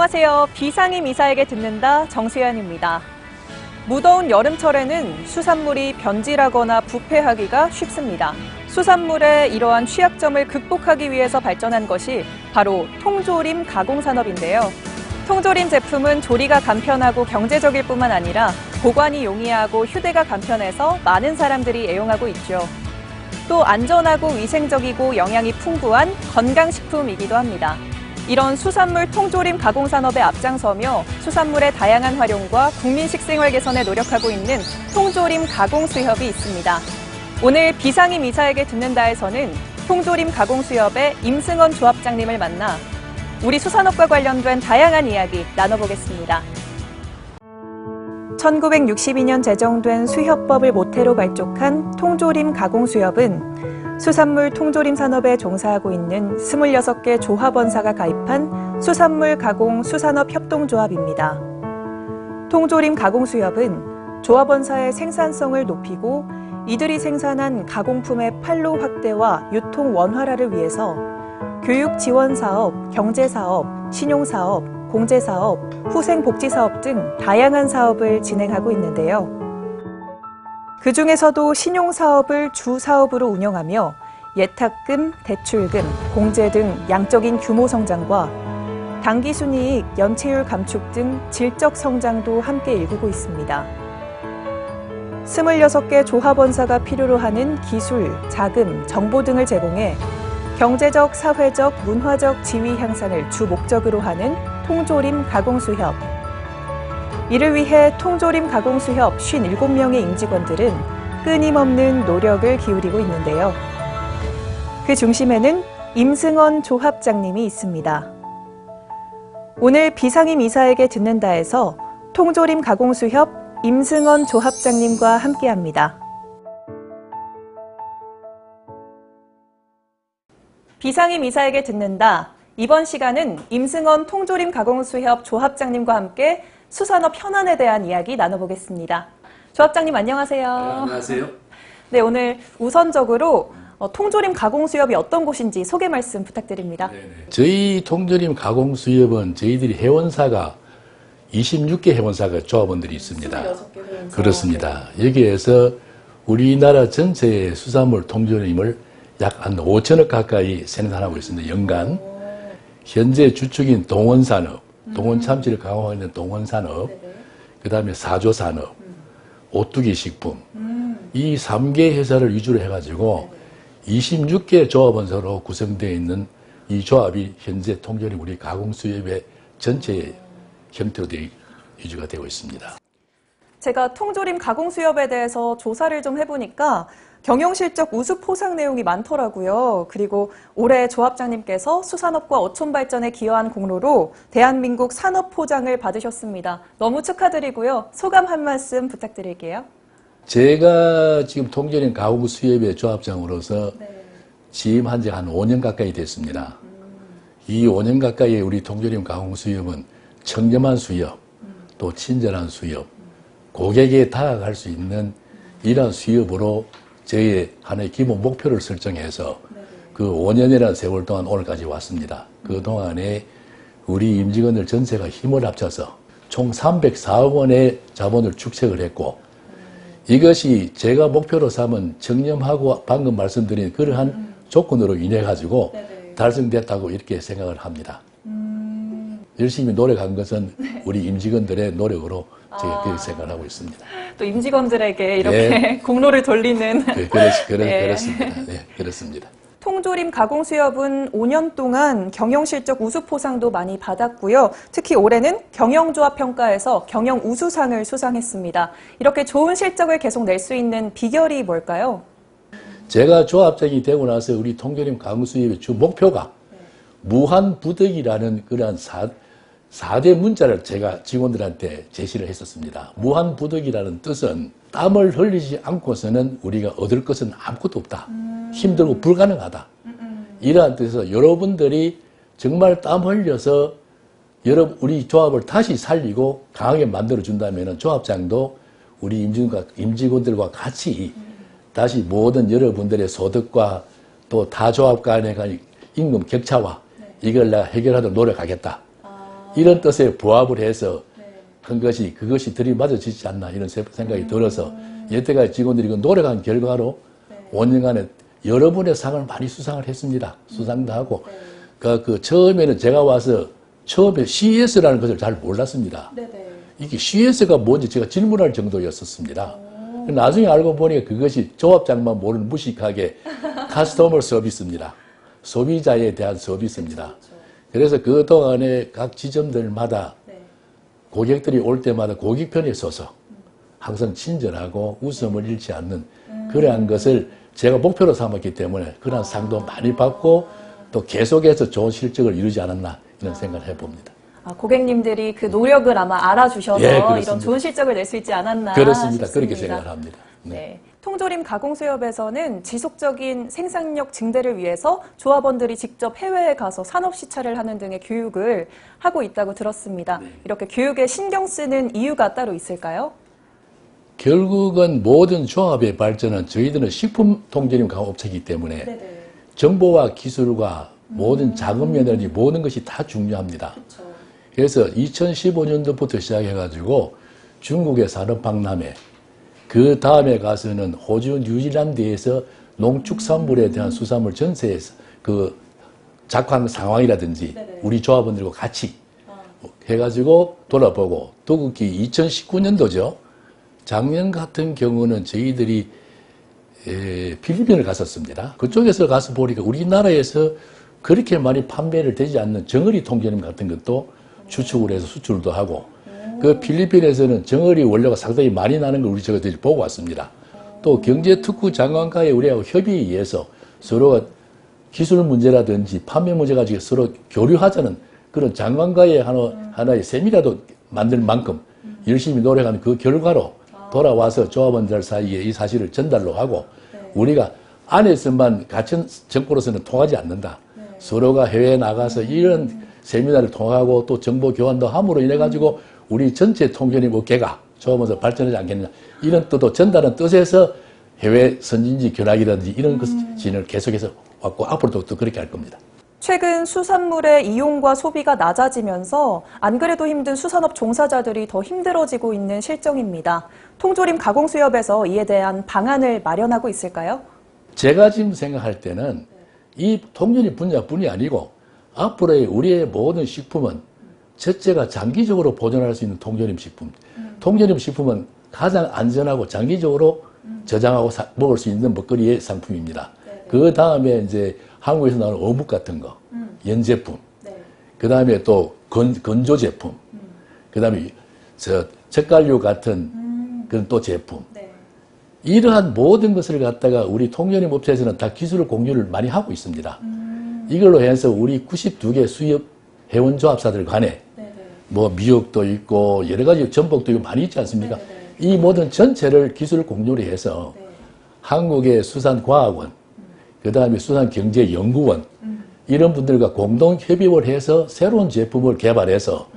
안녕하세요. 비상임 이사에게 듣는다 정수연입니다. 무더운 여름철에는 수산물이 변질하거나 부패하기가 쉽습니다. 수산물의 이러한 취약점을 극복하기 위해서 발전한 것이 바로 통조림 가공산업인데요. 통조림 제품은 조리가 간편하고 경제적일 뿐만 아니라 보관이 용이하고 휴대가 간편해서 많은 사람들이 애용하고 있죠. 또 안전하고 위생적이고 영양이 풍부한 건강식품이기도 합니다. 이런 수산물 통조림 가공산업에 앞장서며 수산물의 다양한 활용과 국민 식생활 개선에 노력하고 있는 통조림 가공수협이 있습니다. 오늘 비상임 이사에게 듣는다에서는 통조림 가공수협의 임승원 조합장님을 만나 우리 수산업과 관련된 다양한 이야기 나눠보겠습니다. 1962년 제정된 수협법을 모태로 발족한 통조림 가공수협은 수산물 통조림 산업에 종사하고 있는 26개 조합원사가 가입한 수산물 가공 수산업 협동조합입니다. 통조림 가공수협은 조합원사의 생산성을 높이고 이들이 생산한 가공품의 판로 확대와 유통 원활화를 위해서 교육 지원 사업, 경제 사업, 신용 사업, 공제 사업, 후생 복지 사업 등 다양한 사업을 진행하고 있는데요. 그 중에서도 신용사업을 주 사업으로 운영하며 예탁금, 대출금, 공제 등 양적인 규모 성장과 당기순이익, 연체율 감축 등 질적 성장도 함께 일구고 있습니다. 26개 조합원사가 필요로 하는 기술, 자금, 정보 등을 제공해 경제적, 사회적, 문화적 지위 향상을 주 목적으로 하는 통조림 가공수협. 이를 위해 통조림 가공수협 57명의 임직원들은 끊임없는 노력을 기울이고 있는데요. 그 중심에는 임승원 조합장님이 있습니다. 오늘 비상임 이사에게 듣는다에서 통조림 가공수협 임승원 조합장님과 함께합니다. 비상임 이사에게 듣는다. 이번 시간은 임승원 통조림 가공수협 조합장님과 함께 수산업 현안에 대한 이야기 나눠보겠습니다. 조합장님 안녕하세요. 네, 안녕하세요. 네, 오늘 우선적으로 통조림 가공수협이 어떤 곳인지 소개 말씀 부탁드립니다. 네네. 저희 통조림 가공수협은 저희들이 회원사가 26개 회원사가 조합원들이 있습니다. 26개 회원사. 그렇습니다. 여기에서 우리나라 전체의 수산물 통조림을 약 한 5천억 가까이 생산하고 있습니다. 연간. 현재 주축인 동원산업, 동원 참치를 가공하고 있는 동원산업, 그 다음에 사조산업, 오뚜기 식품, 이 3개 회사를 위주로 해가지고 26개 조합원사로 구성되어 있는 이 조합이 현재 통조림 우리 가공수협의 전체 형태로 유지가 되고 있습니다. 제가 통조림 가공수협에 대해서 조사를 좀 해보니까 경영실적 우수 포상 내용이 많더라고요. 그리고 올해 조합장님께서 수산업과 어촌 발전에 기여한 공로로 대한민국 산업포장을 받으셨습니다. 너무 축하드리고요. 소감 한 말씀 부탁드릴게요. 제가 지금 통조림 가공수협의 조합장으로서 취임한 지 한 5년 가까이 됐습니다. 이 5년 가까이 우리 통조림 가공수협은 청렴한 수협, 또 친절한 수협, 고객에 다가갈 수 있는 이러한 수협으로 저희의 하나의 기본 목표를 설정해서 그 5년이라는 세월 동안 오늘까지 왔습니다. 그 동안에 우리 임직원들 전체가 힘을 합쳐서 총 304억 원의 자본을 축적을 했고 이것이 제가 목표로 삼은 청렴하고 방금 말씀드린 그러한 조건으로 인해 가지고 달성됐다고 이렇게 생각을 합니다. 열심히 노력한 것은 우리 임직원들의 노력으로 제가 그렇게 생각을 하고 있습니다. 또 임직원들에게 이렇게 공로를 돌리는. 그렇습니다. 네, 그렇습니다. 통조림 가공수협은 5년 동안 경영실적 우수포상도 많이 받았고요. 특히 올해는 경영조합평가에서 경영우수상을 수상했습니다. 이렇게 좋은 실적을 계속 낼 수 있는 비결이 뭘까요? 제가 조합장이 되고 나서 우리 통조림 가공수협의 주 목표가 무한부득이라는 그러한 4대 문자를 제가 직원들한테 제시를 했었습니다. 무한부득이라는 뜻은 땀을 흘리지 않고서는 우리가 얻을 것은 아무것도 없다. 힘들고 불가능하다. 이러한 뜻에서 여러분들이 정말 땀 흘려서 우리 조합을 다시 살리고 강하게 만들어준다면 조합장도 우리 임직원들과 같이 다시 모든 여러분들의 소득과 또 타 조합 간의 임금 격차와 이걸 내가 해결하도록 노력하겠다. 이런 뜻에 부합을 해서 한 것이 그것이 들이맞아지지 않나 이런 생각이 들어서 여태까지 직원들이 그 노력한 결과로 5년간에 여러 분의 상을 많이 수상을 했습니다. 수상도 하고 그 처음에는 제가 와서 처음에 CES라는 것을 잘 몰랐습니다. 이게 CES가 뭔지 제가 질문할 정도였었습니다. 나중에 알고 보니까 그것이 조합장만 모르는 무식하게 카스터머 서비스입니다. 소비자에 대한 서비스입니다. 그래서 그동안에 각 지점들마다 고객들이 올 때마다 고객 편에 서서 항상 친절하고 웃음을 잃지 않는 그러한 것을 제가 목표로 삼았기 때문에 그러한 상도 많이 받고 또 계속해서 좋은 실적을 이루지 않았나 이런 생각을 해봅니다. 고객님들이 그 노력을 아마 알아주셔서 예, 이런 좋은 실적을 낼 수 있지 않았나 그렇습니다. 싶습니다. 그렇게 생각을 합니다. 네. 통조림 가공수협에서는 지속적인 생산력 증대를 위해서 조합원들이 직접 해외에 가서 산업 시찰을 하는 등의 교육을 하고 있다고 들었습니다. 이렇게 교육에 신경 쓰는 이유가 따로 있을까요? 결국은 모든 조합의 발전은 저희들은 식품 통조림 가공업체이기 때문에 정보와 기술과 모든 자금 면이라든지 모든 것이 다 중요합니다. 그래서 2015년도부터 시작해가지고 중국의 산업박람회, 그 다음에 가서는 호주, 뉴질랜드에서 농축산물에 대한 수산물 전세에서 그 작황 상황이라든지 우리 조합원들과 같이 해가지고 돌아보고 또 특히 2019년도죠. 작년 같은 경우는 저희들이 필리핀을 갔었습니다. 그쪽에서 가서 보니까 우리나라에서 그렇게 많이 판매를 되지 않는 정어리 통조림 같은 것도 추축을 해서 수출도 하고 그 필리핀에서는 정어리 원료가 상당히 많이 나는 걸 우리 저희들이 보고 왔습니다. 또 경제특구 장관과의 우리하고 협의에 의해서 서로 기술 문제라든지 판매 문제 가지고 서로 교류하자는 그런 장관과의 하나의 세미나도 만들 만큼 열심히 노력하는 그 결과로 돌아와서 조합원들 사이에 이 사실을 전달로 하고 우리가 안에서만 같은 정보로서는 통하지 않는다. 서로가 해외에 나가서 이런 세미나를 통하고 또 정보 교환도 함으로 인해 가지고 우리 전체 통조림 업계가 조합원에서 발전하지 않겠느냐. 이런 뜻도 전달한 뜻에서 해외 선진지 견학이라든지 이런 것을 계속해서 왔고 앞으로도 또 그렇게 할 겁니다. 최근 수산물의 이용과 소비가 낮아지면서 안 그래도 힘든 수산업 종사자들이 더 힘들어지고 있는 실정입니다. 통조림 가공수협에서 이에 대한 방안을 마련하고 있을까요? 제가 지금 생각할 때는 이 통조림 분야뿐이 아니고 앞으로의 우리의 모든 식품은 첫째가 장기적으로 보존할 수 있는 통조림 식품. 통조림 식품은 가장 안전하고 장기적으로 저장하고 먹을 수 있는 먹거리의 상품입니다. 그 다음에 이제 한국에서 나오는 어묵 같은 거, 연제품, 그 다음에 또 건조 제품, 그 다음에 젓갈류 같은 그런 또 제품. 이러한 모든 것을 갖다가 우리 통조림 업체에서는 다 기술 공유를 많이 하고 있습니다. 이걸로 해서 우리 92개 수협 회원조합사들 간에 뭐 미역도 있고 여러 가지 전복도 있고 많이 있지 않습니까? 이 모든 전체를 기술 공유를 해서 한국의 수산과학원, 그 다음에 수산경제연구원 이런 분들과 공동 협의를 해서 새로운 제품을 개발해서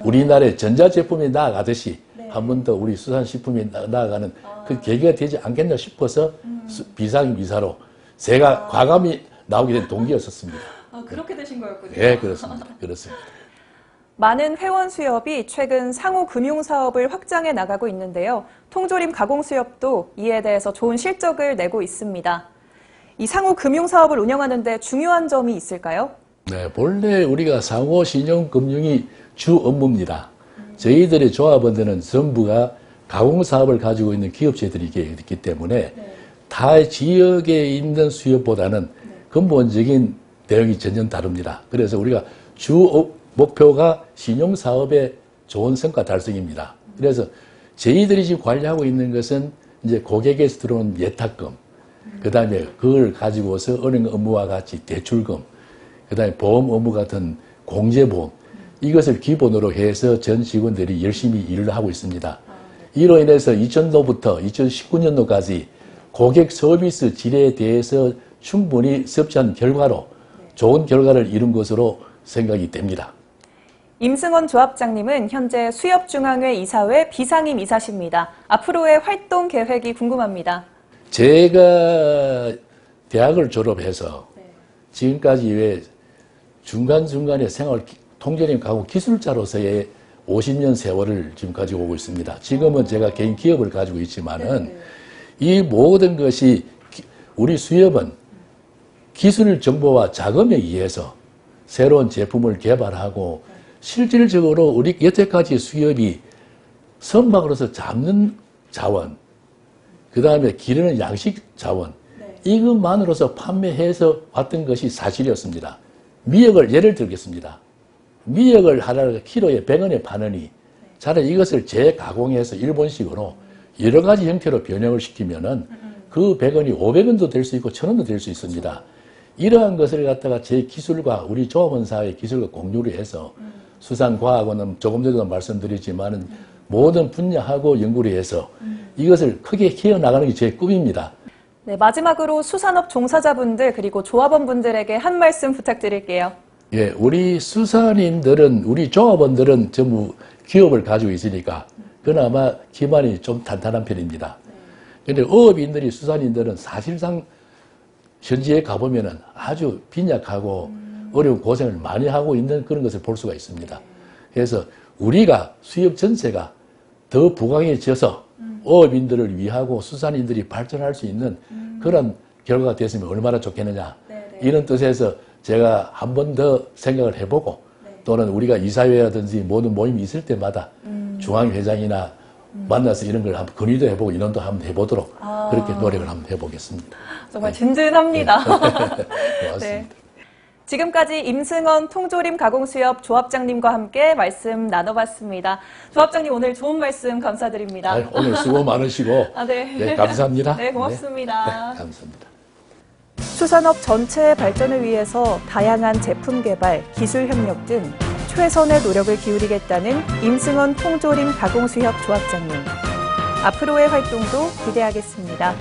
우리나라의 전자제품이 나아가듯이 한 번 더 우리 수산식품이 나아가는 그 계기가 되지 않겠나 싶어서 비상미사로 제가 과감히 나오게 된 동기였었습니다. 그렇게 되신 거였군요. 네, 그렇습니다. 그렇습니다. 많은 회원 수협이 최근 상호 금융 사업을 확장해 나가고 있는데요. 통조림 가공 수협도 이에 대해서 좋은 실적을 내고 있습니다. 이 상호 금융 사업을 운영하는 데 중요한 점이 있을까요? 네, 본래 우리가 상호 신용금융이 주 업무입니다. 저희들의 조합원들은 전부가 가공 사업을 가지고 있는 기업체들이기 때문에 타 지역에 있는 수협보다는 근본적인 내용이 전혀 다릅니다. 그래서 우리가 주 목표가 신용사업의 좋은 성과 달성입니다. 그래서 저희들이 지금 관리하고 있는 것은 이제 고객에서 들어온 예탁금, 그 다음에 그걸 가지고서 은행 업무와 같이 대출금, 그 다음에 보험 업무 같은 공제보험, 이것을 기본으로 해서 전 직원들이 열심히 일을 하고 있습니다. 이로 인해서 2000년도부터 2019년도까지 고객 서비스 질에 대해서 충분히 섭취한 결과로 좋은 결과를 이룬 것으로 생각이 됩니다. 임승원 조합장님은 현재 수협중앙회 이사회 비상임 이사십니다. 앞으로의 활동 계획이 궁금합니다. 제가 대학을 졸업해서 지금까지 왜 중간중간에 생활 통조림 가공 기술자로서의 50년 세월을 지금 가지고 오고 있습니다. 지금은 제가 개인 기업을 가지고 있지만은 이 모든 것이 우리 수협은 기술 정보와 자금에 의해서 새로운 제품을 개발하고 실질적으로 우리 여태까지 수협이 선박으로서 잡는 자원, 그 다음에 기르는 양식 자원, 이것만으로서 판매해서 왔던 것이 사실이었습니다. 미역을 예를 들겠습니다. 미역을 하나 키로에 100원에 파느니 차라리 이것을 재가공해서 일본식으로 여러 가지 형태로 변형을 시키면은 그 100원이 500원도 될 수 있고 1000원도 될 수 있습니다. 이러한 것을 갖다가 제 기술과 우리 조합원사의 기술과 공유를 해서 수산과학원은 조금 전에도 말씀드렸지만은 모든 분야하고 연구를 해서 이것을 크게 키워나가는 게 제 꿈입니다. 네, 마지막으로 수산업 종사자분들 그리고 조합원분들에게 한 말씀 부탁드릴게요. 예, 우리 수산인들은, 우리 조합원들은 전부 기업을 가지고 있으니까 그나마 기반이 좀 탄탄한 편입니다. 그런데 어업인들이, 수산인들은 사실상 현지에 가보면은 아주 빈약하고 어려운 고생을 많이 하고 있는 그런 것을 볼 수가 있습니다. 그래서 우리가 수협 전체가 더 부강해져서 어업인들을 위하고 수산인들이 발전할 수 있는 그런 결과가 됐으면 얼마나 좋겠느냐. 이런 뜻에서 제가 한 번 더 생각을 해보고 또는 우리가 이사회라든지 모든 모임이 있을 때마다 중앙회장이나 만나서 이런 걸 한번 건의도 해보고 인원도 한번 해보도록 그렇게 노력을 한번 해보겠습니다. 정말 든든합니다. 고맙습니다. 네. 지금까지 임승원 통조림 가공수협 조합장님과 함께 말씀 나눠봤습니다. 조합장님 오늘 좋은 말씀 감사드립니다. 오늘 수고 많으시고 네. 네, 감사합니다. 네, 고맙습니다. 네, 감사합니다. 수산업 전체의 발전을 위해서 다양한 제품 개발, 기술 협력 등 최선의 노력을 기울이겠다는 임승원 통조림 가공수협 조합장님. 앞으로의 활동도 기대하겠습니다.